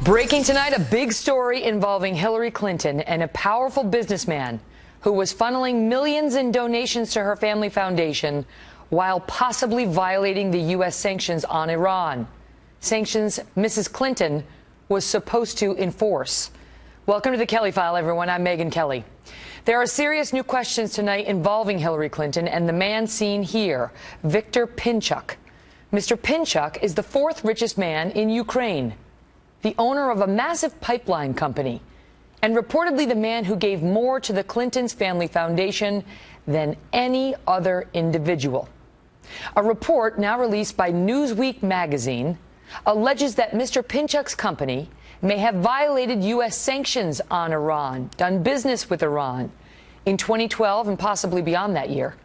Breaking tonight, a big story involving Hillary Clinton and a powerful businessman who was funneling millions in donations to her family foundation while possibly violating the U.S. sanctions on Iran. Sanctions Mrs. Clinton was supposed to enforce. Welcome to the Kelly File, everyone. I'm Megyn Kelly. There are serious new questions tonight involving Hillary Clinton and the man seen here, Victor Pinchuk. Mr. Pinchuk is the fourth richest man in Ukraine, the owner of a massive pipeline company, and reportedly the man who gave more to the Clintons' family foundation than any other individual. A report now released by Newsweek magazine alleges that Mr. Pinchuk's company may have violated U.S. sanctions on Iran, done business with Iran in 2012 and possibly beyond that year,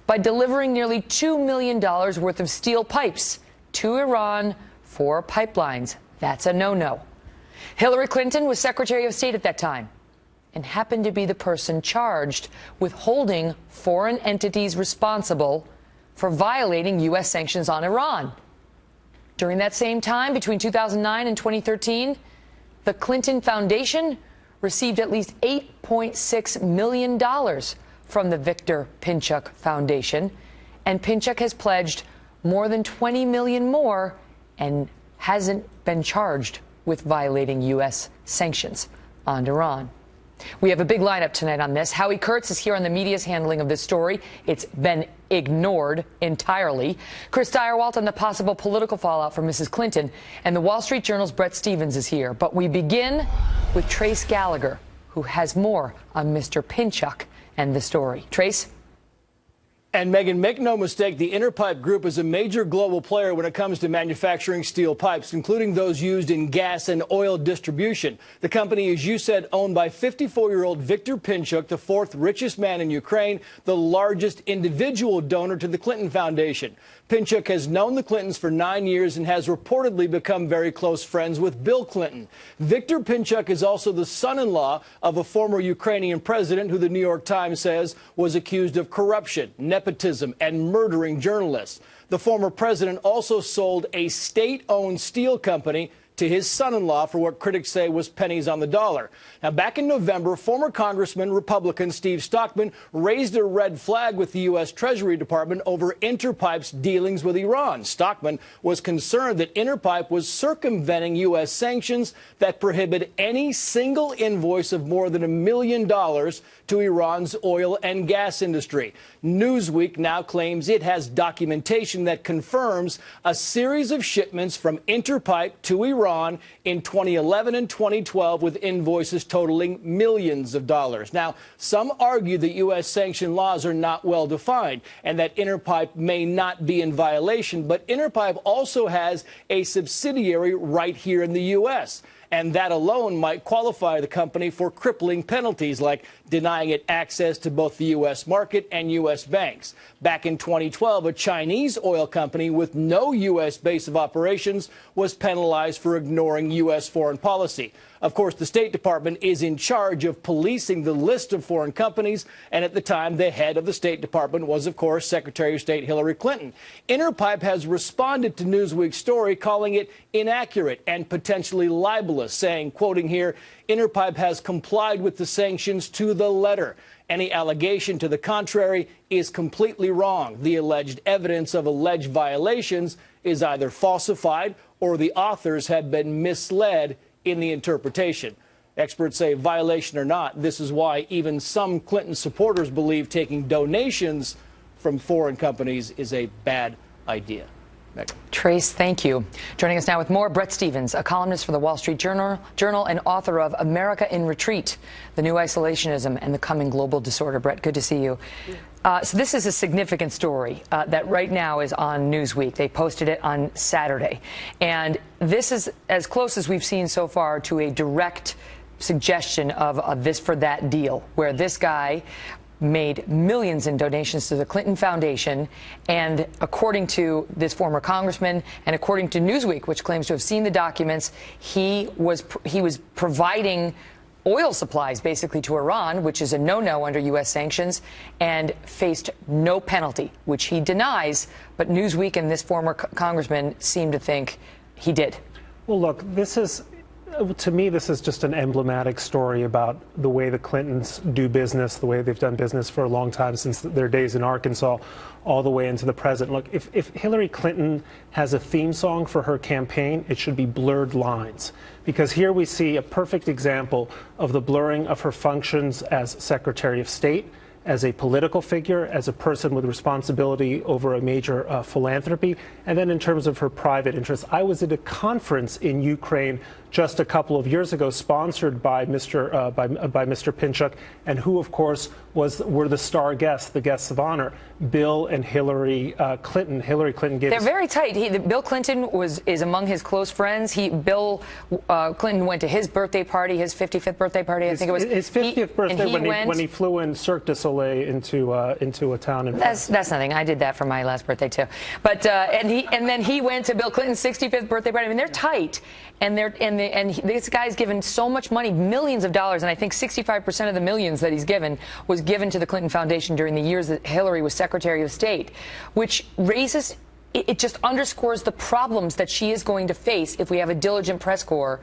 by delivering nearly $2 million worth of steel pipes to Iran for pipelines. That's a no-no. Hillary Clinton was Secretary of State at that time and happened to be the person charged with holding foreign entities responsible for violating U.S. sanctions on Iran. During that same time, between 2009 and 2013, the Clinton Foundation received at least $8.6 million from the Victor Pinchuk Foundation, and Pinchuk has pledged more than $20 million more and hasn't been charged with violating U.S. sanctions on Iran. We have a big lineup tonight on this. Howie Kurtz is here on the media's handling of this story. It's been ignored entirely. Chris Direwalt on the possible political fallout for Mrs. Clinton. And the Wall Street Journal's Brett Stevens is here. But we begin with Trace Gallagher, who has more on Mr. Pinchuk and the story. Trace? And Megyn, make no mistake, the Interpipe Group is a major global player when it comes to manufacturing steel pipes, including those used in gas and oil distribution. The company, as you said, owned by 54-year-old Victor Pinchuk, the fourth richest man in Ukraine, the largest individual donor to the Clinton Foundation. Pinchuk has known the Clintons for 9 years and has reportedly become very close friends with Bill Clinton. Victor Pinchuk is also the son-in-law of a former Ukrainian president who the New York Times says was accused of corruption, nepotism, and murdering journalists. The former president also sold a state-owned steel company to his son-in-law for what critics say was pennies on the dollar. Now, back in November, former Congressman Republican Steve Stockman raised a red flag with the U.S. Treasury Department over Interpipe's dealings with Iran. Stockman was concerned that Interpipe was circumventing U.S. sanctions that prohibit any single invoice of more than $1 million to Iran's oil and gas industry. Newsweek now claims it has documentation that confirms a series of shipments from Interpipe to Iran in 2011 and 2012 with invoices totaling millions of dollars. Now, some argue that U.S. sanction laws are not well defined and that Interpipe may not be in violation, but Interpipe also has a subsidiary right here in the U.S., and that alone might qualify the company for crippling penalties like denying it access to both the U.S. market and U.S. banks. Back in 2012, a Chinese oil company with no U.S. base of operations was penalized for ignoring U.S. foreign policy. Of course, the State Department is in charge of policing the list of foreign companies, and at the time, the head of the State Department was, of course, Secretary of State Hillary Clinton. Interpipe has responded to Newsweek's story, calling it inaccurate and potentially libelous, saying, quoting here, Interpipe has complied with the sanctions to the letter. Any allegation to the contrary is completely wrong. The alleged evidence of alleged violations is either falsified or the authors have been misled in the interpretation. Experts say, violation or not, this is why even some Clinton supporters believe taking donations from foreign companies is a bad idea. Megyn. Trace, thank you. Joining us now with more, Brett Stevens, a columnist for the Wall Street Journal and author of America in Retreat, The New Isolationism and the Coming Global Disorder. Brett, good to see you. So this is a significant story that right now is on Newsweek. They posted it on Saturday. And this is as close as we've seen so far to a direct suggestion of a this for that deal, where this guy made millions in donations to the Clinton Foundation, and according to this former congressman and according to Newsweek, which claims to have seen the documents, he was providing oil supplies basically to Iran, which is a no-no under U.S. sanctions, and faced no penalty, which he denies. But Newsweek and this former congressman seem to think he did. Well, look, this is to me, this is just an emblematic story about the way the Clintons do business, the way they've done business for a long time, since their days in Arkansas, all the way into the present. Look, if Hillary Clinton has a theme song for her campaign, it should be Blurred Lines. Because here we see a perfect example of the blurring of her functions as Secretary of State, as a political figure, as a person with responsibility over a major philanthropy, and then in terms of her private interests. I was at a conference in Ukraine just a couple of years ago, sponsored by Mr. Pinchuk, and who, of course, were the star guests, the guests of honor, Bill and Hillary Clinton. Hillary Clinton gave. They're very tight. Bill Clinton is among his close friends. Bill Clinton went to his birthday party, his 55th birthday party. I think it was his 50th birthday when he flew in Cirque du Soleil into a town in France. That's nothing. I did that for my last birthday too. But and then he went to Bill Clinton's 65th birthday party. I mean, they're tight, and this guy's given so much money, millions of dollars, and I think 65% of the millions that he's given was given to the Clinton Foundation during the years that Hillary was Secretary of State, which raises. It just underscores the problems that she is going to face if we have a diligent press corps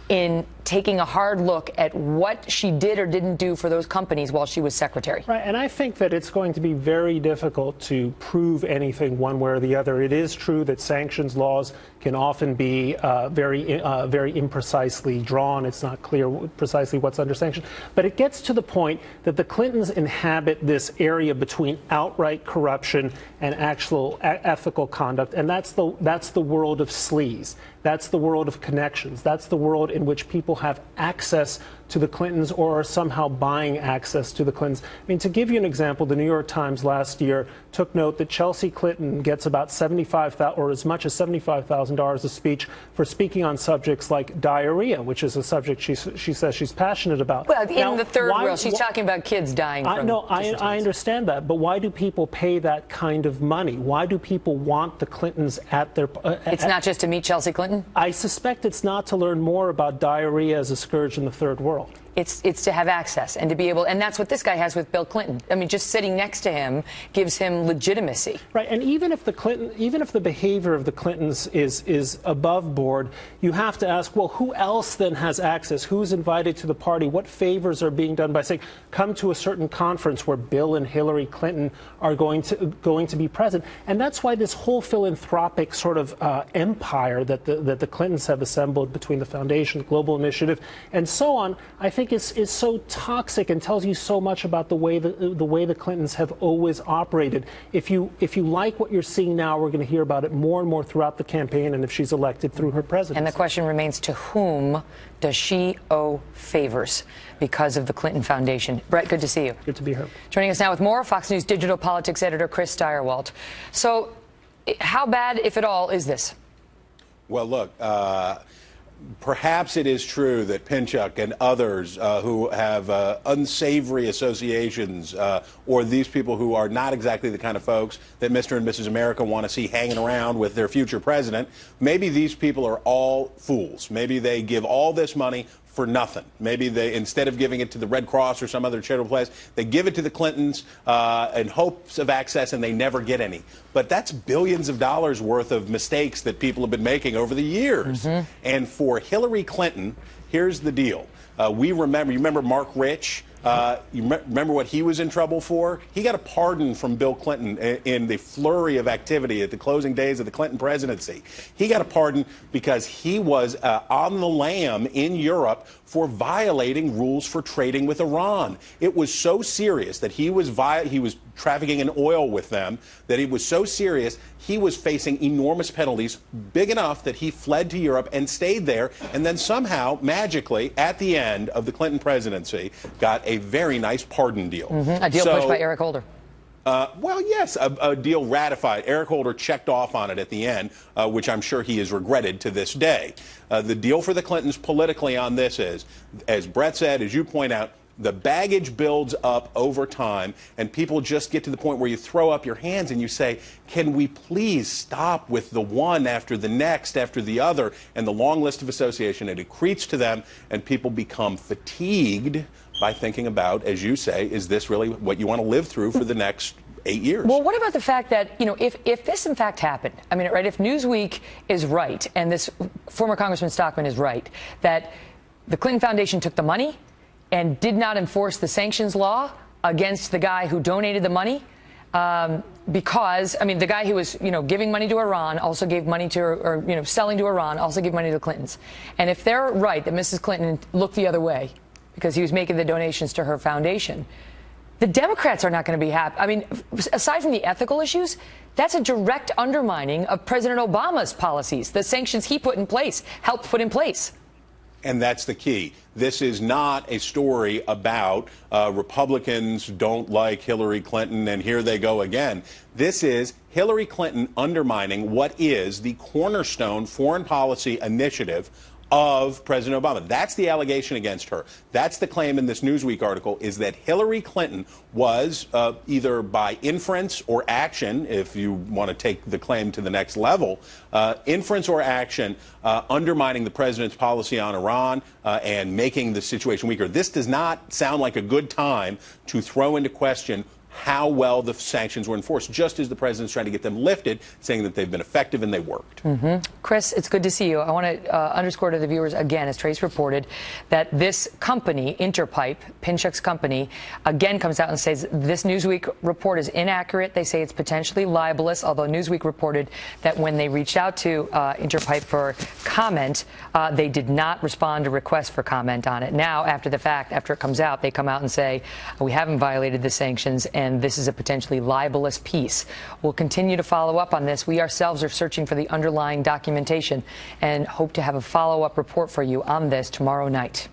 in taking a hard look at what she did or didn't do for those companies while she was secretary. Right, and I think that it's going to be very difficult to prove anything one way or the other. It is true that sanctions laws can often be very imprecisely drawn. It's not clear precisely what's under sanction. But it gets to the point that the Clintons inhabit this area between outright corruption and actual ethical conduct, and that's the world of sleaze. That's the world of connections. That's the world in which people have access to the Clintons or are somehow buying access to the Clintons. I mean, to give you an example, the New York Times last year took note that Chelsea Clinton gets about $75,000 or as much as $75,000 a speech for speaking on subjects like diarrhea, which is a subject she says she's passionate about. Well, in the third world, she's talking about kids dying from I understand that, but why do people pay that kind of money? Why do people want the Clintons at their... it's not just to meet Chelsea Clinton? I suspect it's not to learn more about diarrhea as a scourge in the third world. It's to have access and to be able, and that's what this guy has with Bill Clinton. I mean, just sitting next to him gives him legitimacy. Right, and even if the behavior of the Clintons is above board, you have to ask, well, who else then has access? Who's invited to the party? What favors are being done by saying, come to a certain conference where Bill and Hillary Clinton are going to be present? And that's why this whole philanthropic sort of empire that the Clintons have assembled between the foundation, global initiative, and so on, I think is so toxic and tells you so much about the way the Clintons have always operated. If you like what you're seeing now, we're going to hear about it more and more throughout the campaign, and if she's elected through her presidency. And the question remains, to whom does she owe favors because of the Clinton Foundation? Brett, good to see you. Good to be here. Joining us now with more, Fox News digital politics editor Chris Steyerwalt. So, how bad, if at all, is this? Well, look, perhaps it is true that Pinchuk and others who have unsavory associations or these people who are not exactly the kind of folks that Mr. and Mrs. America want to see hanging around with their future president, maybe these people are all fools. Maybe they give all this money for nothing. Maybe they, instead of giving it to the Red Cross or some other charitable place, they give it to the Clintons in hopes of access, and they never get any. But that's billions of dollars worth of mistakes that people have been making over the years. Mm-hmm. And for Hillary Clinton, here's the deal. You remember Mark Rich? Remember what he was in trouble for? He got a pardon from Bill Clinton in the flurry of activity at the closing days of the Clinton presidency. He got a pardon because he was on the lam in Europe for violating rules for trading with Iran. It was so serious that he was trafficking in oil with them, that it was so serious he was facing enormous penalties, big enough that he fled to Europe and stayed there, and then somehow, magically, at the end of the Clinton presidency, got a very nice pardon deal. Mm-hmm. A deal pushed by Eric Holder. Well, yes, a deal ratified. Eric Holder checked off on it at the end, which I'm sure he has regretted to this day. The deal for the Clintons politically on this is, as Brett said, as you point out, the baggage builds up over time, and people just get to the point where you throw up your hands and you say, can we please stop with the one after the next after the other, and the long list of association, it accretes to them, and people become fatigued by thinking about, as you say, is this really what you want to live through for the next 8 years. Well, what about the fact that, if this in fact happened, I mean, right, if Newsweek is right and this former Congressman Stockman is right, that the Clinton Foundation took the money and did not enforce the sanctions law against the guy who donated the money, because, I mean, the guy who was, giving money to Iran also gave money to, or selling to Iran, also gave money to the Clintons. And if they're right that Mrs. Clinton looked the other way because he was making the donations to her foundation, the Democrats are not going to be happy. I mean, aside from the ethical issues, that's a direct undermining of President Obama's policies, the sanctions he put in place, helped put in place. And that's the key. This is not a story about Republicans don't like Hillary Clinton and here they go again. This is Hillary Clinton undermining what is the cornerstone foreign policy initiative of President Obama. That's the allegation against her. That's the claim in this Newsweek article, is that Hillary Clinton was either by inference or action, if you want to take the claim to the next level, inference or action, undermining the president's policy on Iran and making the situation weaker. This does not sound like a good time to throw into question how well the sanctions were enforced, just as the president's trying to get them lifted, saying that they've been effective and they worked. Chris, it's good to see you. I want to underscore to the viewers again, as Trace reported, that this company, Interpipe, Pinchuk's company, again comes out and says this Newsweek report is inaccurate. They say it's potentially libelous, although Newsweek reported that when they reached out to Interpipe for comment, they did not respond to requests for comment on it. Now, after the fact, after it comes out, they come out and say, we haven't violated the sanctions, and this is a potentially libelous piece. We'll continue to follow up on this. We ourselves are searching for the underlying documentation and hope to have a follow-up report for you on this tomorrow night.